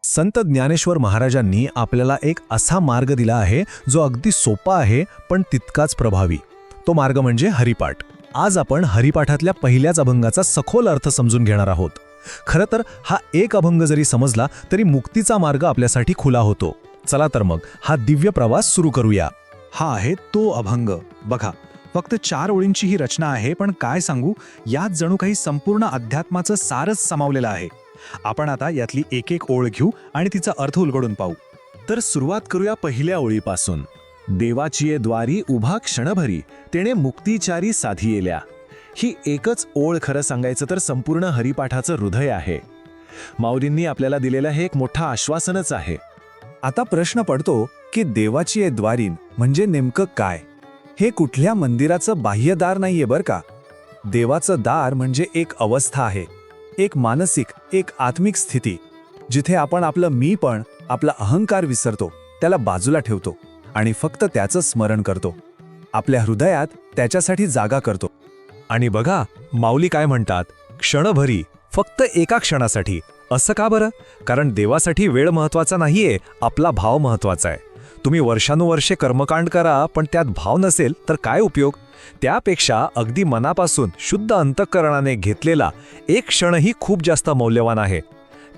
संत ज्ञानेश्वर महाराजांनी आपल्याला एक असा मार्ग दिला आहे जो अगदी सोपा आहे पण तितकाच प्रभावी. तो मार्ग म्हणजे हरिपाठ. आज आपण हरिपाठातल्या पहिल्याच अभंगाचा सखोल अर्थ समजून घेणार आहोत. खरं तर हा एक अभंग जरी समजला तरी मुक्तीचा मार्ग आपल्यासाठी खुला होतो. चला तर मग हा दिव्य प्रवास सुरू करूया. हा आहे तो अभंग. बघा, फक्त 4 ओळींची ही रचना आहे, पण काय सांगू, यात जणू काही संपूर्ण अध्यात्माचं सारच सामावलेलं आहे. आपण आता यातली एक एक ओळ घेऊ आणि तिचा अर्थ उलगडून पाहू. तर सुरुवात करूया पहिल्या ओळीपासून. देवाचीये द्वारी उभा क्षणभरी, तेणे मुक्तीचारी साधी येल्या. ही एकच ओळ खरं सांगायचं तर संपूर्ण हरिपाठाचं हृदय आहे. माऊलींनी आपल्याला दिलेलं हे एक मोठं आश्वासनच आहे. आता प्रश्न पडतो की देवाची द्वारीन म्हणजे नेमकं काय? हे कुठल्या मंदिराचं बाह्यदार नाहीये बरं का. देवाचं दार म्हणजे एक अवस्था आहे, एक मानसिक, एक आत्मिक स्थिती, जिथे आपण आपलं मीपण, आपला अहंकार विसरतो, त्याला बाजूला ठेवतो आणि फक्त त्याचं स्मरण करतो. आपल्या हृदयात त्याच्यासाठी जागा करतो. आणि बघा माऊली काय म्हणतात, क्षणभरी, फक्त एका क्षणासाठी. असं का बरं? कारण देवासाठी वेळ महत्वाचा नाहीये, आपला भाव महत्वाचा आहे. तुम्ही वर्षानुवर्षे कर्मकांड करा पण त्यात भाव नसेल तर काय उपयोग? त्यापेक्षा अगदी मनापासून शुद्ध अंतःकरणाने घेतलेला एक क्षणही खूप जास्त मौल्यवान आहे.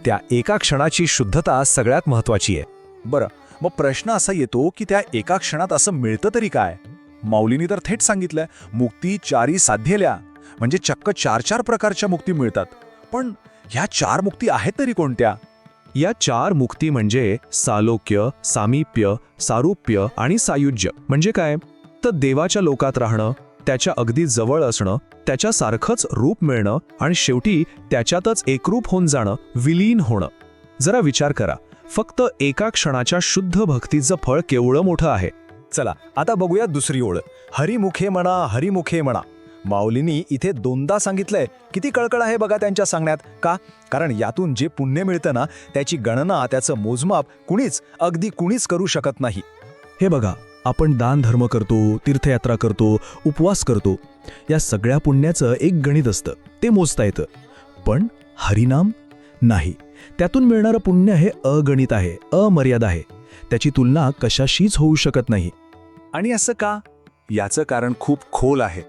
त्या एका क्षणाची शुद्धता सगळ्यात महत्वाची आहे. बरं, मग प्रश्न असा येतो की त्या एका क्षणात असं मिळतं तरी काय? माऊलींनी तर थेट सांगितलंय, मुक्ती चारी साध्येल्या, म्हणजे चक्क 4 प्रकारच्या मुक्ती मिळतात. पण ह्या 4 मुक्ती आहेत तरी कोणत्या? या 4 मुक्ती म्हणजे सालोक्य, सामीप्य, सारूप्य आणि सायुज्य. म्हणजे काय? तर देवाच्या लोकात राहणं, त्याच्या अगदी जवळ असणं, त्याच्यासारखंच रूप मिळणं आणि शेवटी त्याच्यातच एकरूप होऊन जाणं, विलीन होणं. जरा विचार करा, फक्त एका क्षणाच्या शुद्ध भक्तीचं फळ केवढं मोठं आहे. चला आता बघूया दुसरी ओळ. हरिमुखे म्हणा, हरिमुखे म्हणा. माऊलींनी इथे 2दा सांगितलंय. किती कळकळ आहे बघा त्यांच्या सांगण्यात. का? कारण यातून जे पुण्य मिळतं ना, त्याची गणना, त्याचं मोजमाप अगदी कुणीच करू शकत नाही. हे बघा, आपण दान धर्म करतो, तीर्थयात्रा करतो, उपवास करतो. या सगळ्या पुण्याचं एक गणित असतं, ते मोजता येतं. पण हरिनाम नाही. त्यातून मिळणारं पुण्य हे अगणित आहे, अमर्याद आहे. त्याची तुलना कशाशीच होऊ शकत नाही. आणि असं का? याचं कारण खूप खोल आहे.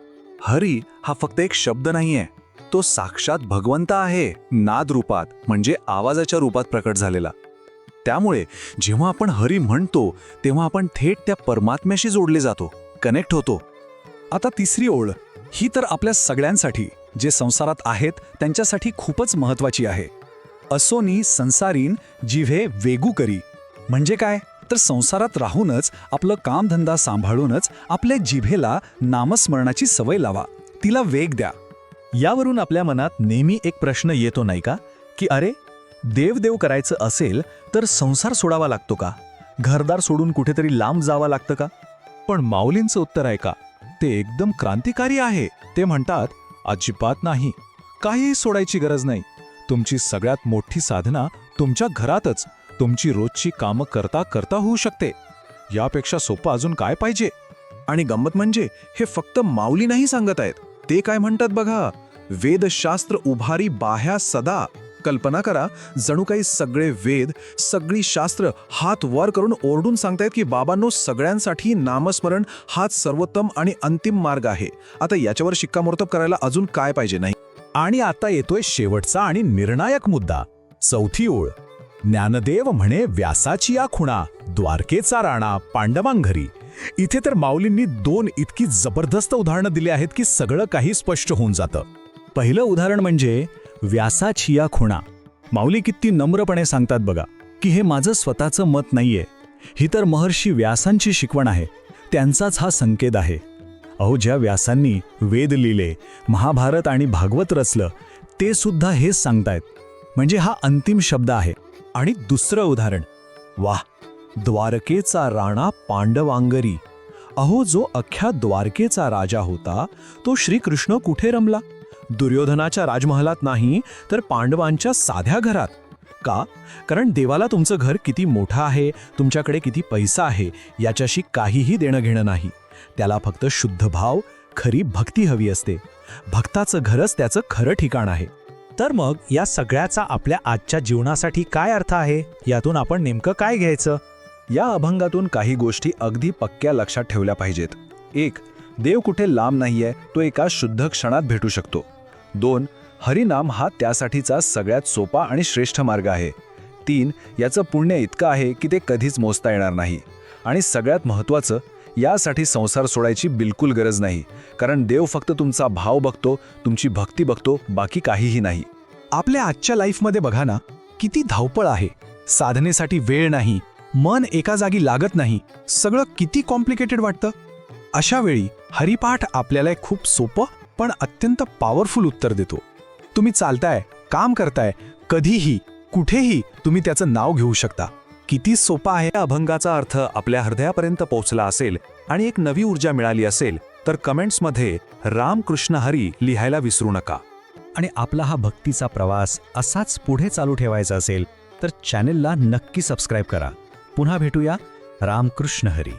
हरी हा फक्त एक शब्द नाहीये, तो साक्षात भगवंत आहे, नाद रूपात, म्हणजे आवाजाच्या रूपात प्रकट झालेला. त्यामुळे जेव्हा आपण हरी म्हणतो तेव्हा आपण थेट त्या परमात्म्याशी जोडले जातो, कनेक्ट होतो. आता तिसरी ओळ, ही तर आपल्या सगळ्यांसाठी, जे संसारात आहेत त्यांच्यासाठी खूपच महत्वाची आहे. असोनी संसारीन जिव्हे वेगू करी. म्हणजे काय? तर संसारात राहूनच, आपलं कामधंदा सांभाळूनच आपल्या जिभेला नामस्मरणाची सवय लावा, तिला वेग द्या. यावरून आपल्या मनात नेहमी एक प्रश्न येतो नाही का, की अरे, देवदेव करायचं असेल तर संसार सोडावा लागतो का? घरदार सोडून कुठेतरी लांब जावं लागतं का? पण माऊलींचं उत्तर आहे का? ते एकदम क्रांतिकारी आहे. ते म्हणतात, अजिबात नाही, काहीही सोडायची गरज नाही. तुमची सगळ्यात मोठी साधना तुमच्या घरातच, तुमची रोजची कामं करता करता होऊ शकते. यापेक्षा सोपं अजून काय पाहिजे? आणि गंमत म्हणजे हे फक्त माऊली नाही सांगत आहेत. ते काय म्हणतात बघा, वेदशास्त्र उभारी बाह्या सदा. कल्पना करा, जणू काही सगळे वेद, सगळी शास्त्र हात वर करून ओरडून सांगतायत की बाबांनो, सगळ्यांसाठी नामस्मरण हाच सर्वोत्तम आणि अंतिम मार्ग आहे. आता याच्यावर शिक्कामोर्तब करायला अजून काय पाहिजे नाही? आणि आता येतोय शेवटचा आणि निर्णायक मुद्दा, चौथी ओळ. ज्ञानदेव म्हणे व्यासाची या खुणा, द्वारकेचा राणा पांडवांघरी. इथे तर माऊलींनी 2 इतकी जबरदस्त उदाहरणं दिली आहेत की सगळं काही स्पष्ट होऊन जातं. पहिलं उदाहरण म्हणजे व्यासाची या खुणा. माऊली किती नम्रपणे सांगतात बघा, की हे माझं स्वतःचं मत नाहीये, ही तर महर्षी व्यासांची शिकवण आहे, त्यांचाच हा संकेत आहे. अहो, ज्या व्यासांनी वेद लिहिले, महाभारत आणि भागवत रचलं, ते सुद्धा हेच सांगतायत. म्हणजे हा अंतिम शब्द आहे. आणि दुसरं उदाहरण, वाह, द्वारकेचा राणा पांडवांगरी. अहो, जो अख्ख्या द्वारकेचा राजा होता तो श्रीकृष्ण कुठे रमला? दुर्योधनाच्या राजमहालात नाही, तर पांडवांच्या साध्या घरात. का? कारण देवाला तुमचं घर किती मोठं आहे, तुमच्याकडे किती पैसा आहे, याच्याशी काहीही देणं घेणं नाही. त्याला फक्त शुद्ध भाव, खरी भक्ती हवी असते. भक्ताचं घरच त्याचं खरं ठिकाण आहे. तर मग या सगळ्याचा आपल्या आजच्या जीवनासाठी काय अर्थ आहे? यातून आपण नेमकं काय घ्यायचं? या अभंगातून काही गोष्टी अगदी पक्क्या लक्षात ठेवल्या पाहिजेत. 1. देव कुठे लांब नाहीये, तो एका शुद्ध क्षणात भेटू शकतो. 2. हरिनाम हा त्यासाठीचा सगळ्यात सोपा आणि श्रेष्ठ मार्ग आहे. 3. याचं पुण्य इतकं आहे की ते कधीच मोजता येणार नाही. आणि सगळ्यात महत्त्वाचं, यासाठी संसार सोडायची बिलकुल गरज नाही, कारण देव फक्त तुमचा भाव बघतो, तुमची भक्ती बघतो, बाकी काहीही नाही. आपल्या आजच्या लाईफमध्ये बघा ना, किती धावपळ आहे. साधनेसाठी वेळ नाही, मन एका जागी लागत नाही, सगळं किती कॉम्प्लिकेटेड वाटतं. अशा वेळी हरिपाठ आपल्याला एक खूप सोपं पण अत्यंत पॉवरफुल उत्तर देतो. तुम्ही चालताय, काम करताय, कधीही कुठेही तुम्ही त्याचं नाव घेऊ शकता. किती सोपा आहे. या अभंगाचा अर्थ आपल्या हृदयापर्यंत पोहोचला असेल आणि एक नवी ऊर्जा मिळाली असेल तर कमेंट्समध्ये रामकृष्ण हरी लिहायला विसरू नका. आणि आपला हा भक्तीचा प्रवास असाच पुढे चालू ठेवायचा असेल तर चॅनेलला नक्की सबस्क्राईब करा. पुन्हा भेटूया. रामकृष्ण हरी.